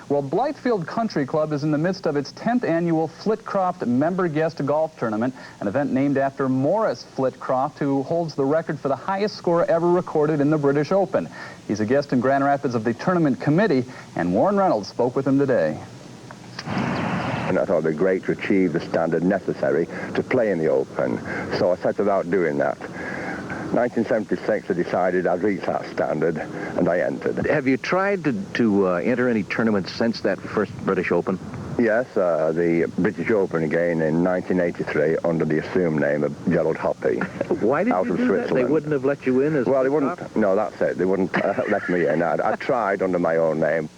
Well, Blythefield Country Club is in the midst of its 10th annual Flitcroft Member Guest Golf Tournament, an event named after Maurice Flitcroft, who holds the record for the highest score ever recorded in the British Open. He's a guest in Grand Rapids of the tournament committee, and Warren Reynolds spoke with him today. And I thought it would be great to achieve the standard necessary to play in the Open, so I set about doing that. 1976, I decided I'd reach that standard, and I entered. Have you tried to enter any tournaments since that first British Open? Yes, the British Open again in 1983 under the assumed name of Gerald Hoppy. Why did you do that? They wouldn't have let you in as well, they wouldn't. No, that's it. They wouldn't let me in. I tried under my own name.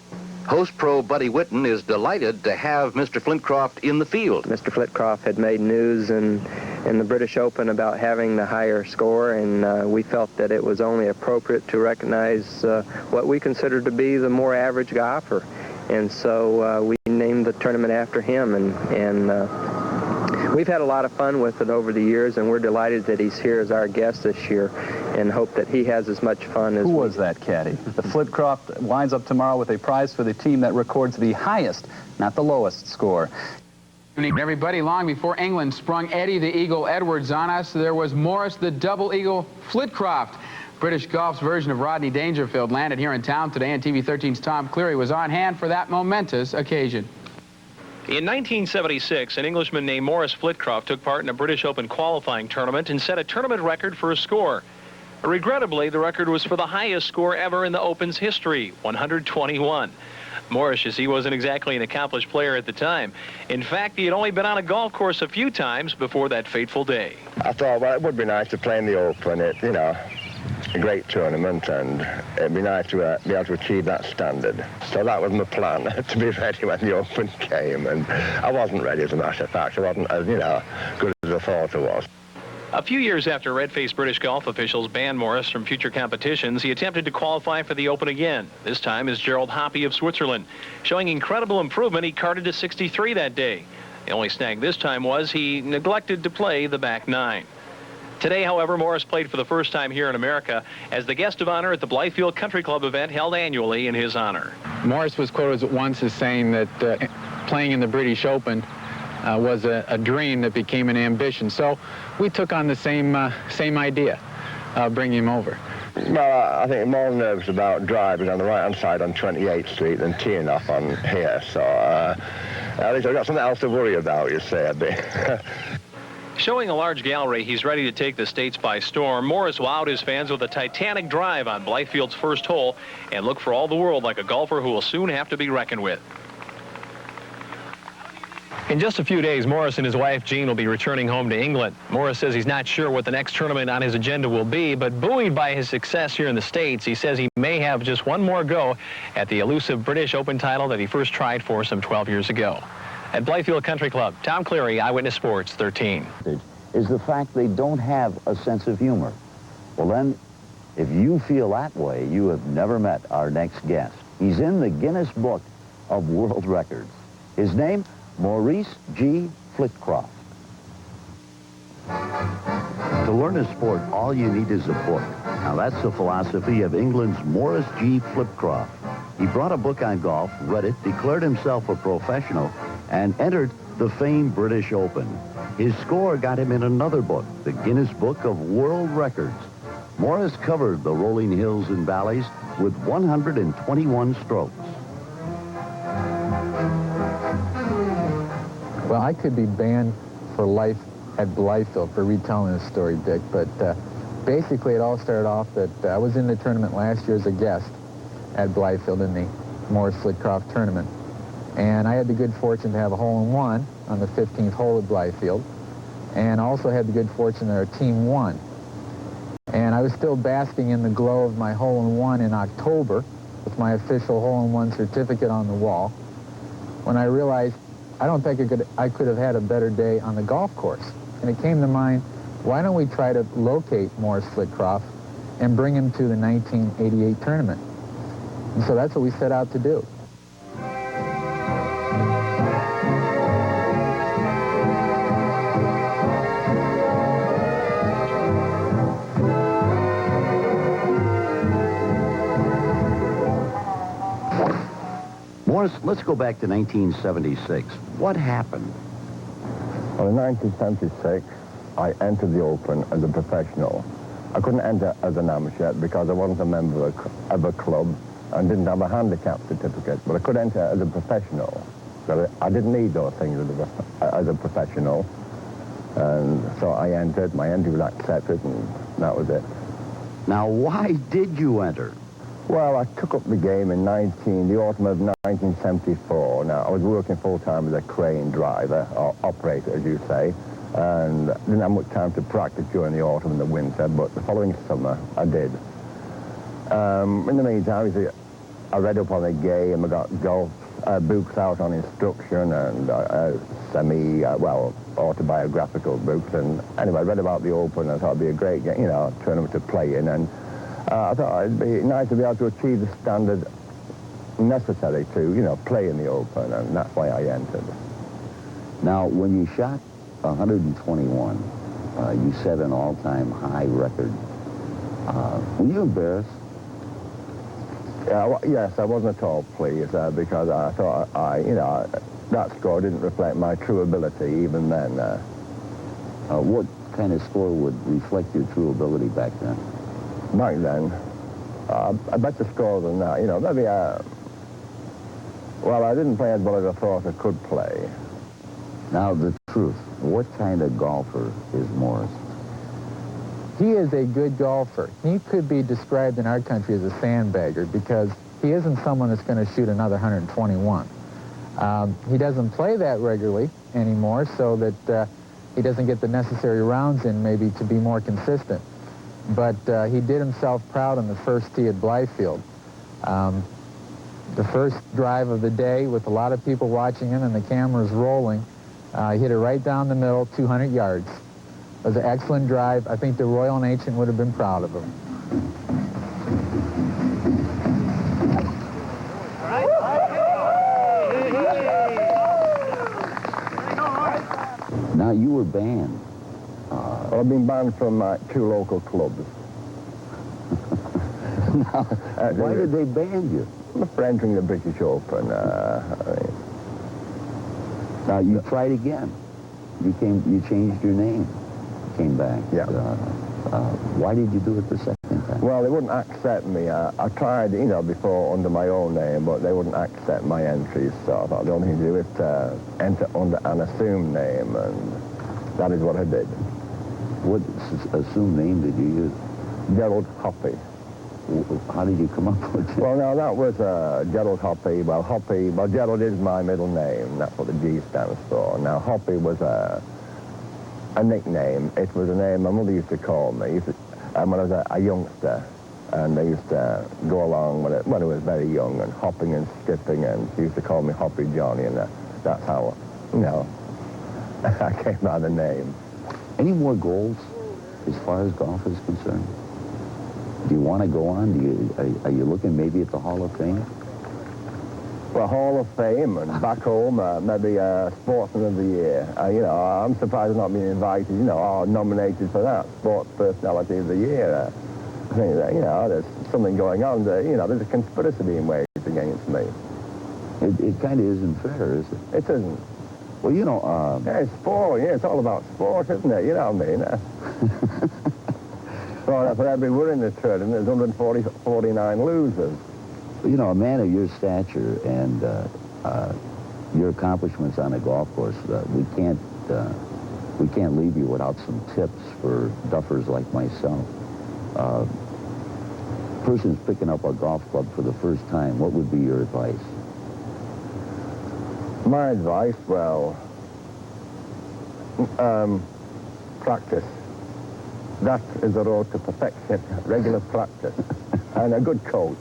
Host pro Buddy Whitten is delighted to have Mr. Flitcroft in the field. Mr. Flitcroft had made news in the British Open about having the higher score, and we felt that it was only appropriate to recognize what we considered to be the more average golfer. And so we named the tournament after him, and we've had a lot of fun with it over the years, and we're delighted that he's here as our guest this year and hope that he has as much fun as Who was that caddy? The Flitcroft winds up tomorrow with a prize for the team that records the highest, not the lowest, score. Everybody, long before England sprung Eddie the Eagle Edwards on us, there was Maurice the Double Eagle Flitcroft. British golf's version of Rodney Dangerfield landed here in town today, and TV 13's Tom Cleary was on hand for that momentous occasion. In 1976, an Englishman named Maurice Flitcroft took part in a British Open qualifying tournament and set a tournament record for a score. Regrettably, the record was for the highest score ever in the Open's history, 121. Maurice, you see, wasn't exactly an accomplished player at the time. In fact, he had only been on a golf course a few times before that fateful day. I thought, well, it would be nice to play in the Open. You know, a great tournament, and it'd be nice to be able to achieve that standard. So that was my plan, to be ready when the Open came, and I wasn't ready, as a matter of fact. I wasn't as, good as I thought I was. A few years after red-faced British golf officials banned Maurice from future competitions, he attempted to qualify for the Open again, this time as Gerald Hoppy of Switzerland. Showing incredible improvement, he carted to 63 that day. The only snag this time was he neglected to play the back nine. Today, however, Maurice played for the first time here in America as the guest of honor at the Blythefield Country Club event held annually in his honor. Maurice was quoted once as saying that playing in the British Open was a dream that became an ambition. So we took on the same idea, bringing him over. Well, I think I'm more nervous about driving on the right-hand side on 28th Street than teeing off on here. So at least I've got something else to worry about, you say, a bit. Showing a large gallery, he's ready to take the States by storm. Maurice wowed his fans with a titanic drive on Blythefield's first hole and looked for all the world like a golfer who will soon have to be reckoned with. In just a few days, Maurice and his wife, Jean, will be returning home to England. Maurice says he's not sure what the next tournament on his agenda will be, but buoyed by his success here in the States, he says he may have just one more go at the elusive British Open title that he first tried for some 12 years ago. At Blythefield Country Club, Tom Cleary, Eyewitness Sports 13. Is the fact they don't have a sense of humor. Well then, if you feel that way, you have never met our next guest. He's in the Guinness Book of World Records. His name, Maurice G. Flitcroft. To learn a sport, all you need is a book. Now that's the philosophy of England's Maurice G. Flitcroft. He brought a book on golf, read it, declared himself a professional, and entered the famed British Open. His score got him in another book, the Guinness Book of World Records. Maurice covered the rolling hills and valleys with 121 strokes. Well, I could be banned for life at Blythefield for retelling this story, Dick, but basically it all started off that I was in the tournament last year as a guest at Blythefield in the Maurice Flitcroft tournament. And I had the good fortune to have a hole-in-one on the 15th hole at Blythefield, and also had the good fortune that our team won. And I was still basking in the glow of my hole-in-one in October with my official hole-in-one certificate on the wall when I realized I don't think I could have had a better day on the golf course. And it came to mind, why don't we try to locate Maurice Flitcroft and bring him to the 1988 tournament? And so that's what we set out to do. Morris, let's go back to 1976. What happened? Well, in 1976, I entered the Open as a professional. I couldn't enter as an amateur because I wasn't a member of a club and didn't have a handicap certificate, but I could enter as a professional. So I didn't need those things as a professional. And so I entered, my entry was accepted, and that was it. Now, why did you enter? Well, I took up the game in the autumn of 1974. Now, I was working full-time as a crane driver, or operator, as you say, and didn't have much time to practice during the autumn and the winter, but the following summer, I did. In the meantime, I read up on the game, I got golf books out on instruction and autobiographical books, and anyway, I read about the Open, and I thought it'd be a great, tournament to play in, and I thought it'd be nice to be able to achieve the standard necessary to, play in the Open, and that's why I entered. Now, when you shot 121, you set an all-time high record. Were you embarrassed? Yes, I wasn't at all pleased because I thought that score didn't reflect my true ability even then. What kind of score would reflect your true ability back then? Back then, I bet the score than that. Maybe, well, I didn't play as well as I thought I could play. Now, the truth, what kind of golfer is Morris? He is a good golfer. He could be described in our country as a sandbagger because he isn't someone that's going to shoot another 121. He doesn't play that regularly anymore, so that he doesn't get the necessary rounds in maybe to be more consistent. But he did himself proud on the first tee at Blythefield. The first drive of the day with a lot of people watching him and the cameras rolling, he hit it right down the middle, 200 yards. It was an excellent drive. I think the Royal and Ancient would have been proud of him. Now, you were banned. Well, I've been banned from 2 local clubs. Now, why did they ban you? For entering the British Open. Now, you tried again. You changed your name. Came back. Yeah. Why did you do it the second time? Well, they wouldn't accept me. I tried, before under my own name, but they wouldn't accept my entries, so I thought the only thing to do is enter under an assumed name, and that is what I did. What assumed name did you use? Gerald Hoppy. How did you come up with it? Well, no, that was Gerald Hoppy. Well, Gerald is my middle name. That's what the G stands for. Now, Hoppy was a nickname. It was a name my mother used to call me when I was a youngster. And they used to go along when I was very young and hopping and skipping, and she used to call me Hoppy Johnny, and that's how, I came by the name. Any more goals as far as golf is concerned? Do you want to go on? Are you looking maybe at the Hall of Fame? Well, Hall of Fame, and back home, maybe Sportsman of the Year. I'm surprised I've not been invited, or nominated for that, Sports Personality of the Year. I think that, there's something going on there. There's a conspiracy being waged against me. It kind of isn't fair, is it? It isn't. Well, Yeah, it's sport, it's all about sport, isn't it? You know what I mean? Well, for every winner in the tournament, there's 149 losers. A man of your stature and your accomplishments on a golf course, we can't leave you without some tips for duffers like myself. Person's picking up a golf club for the first time, what would be your advice? My advice, well, practice. That is the road to perfection, regular practice. And a good coach.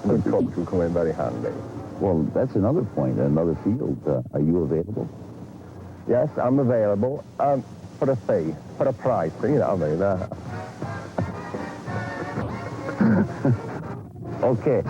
A good coach will come in very handy. Well, that's another point, another field. Are you available? Yes, I'm available for a fee, for a price, you know what I mean. Okay.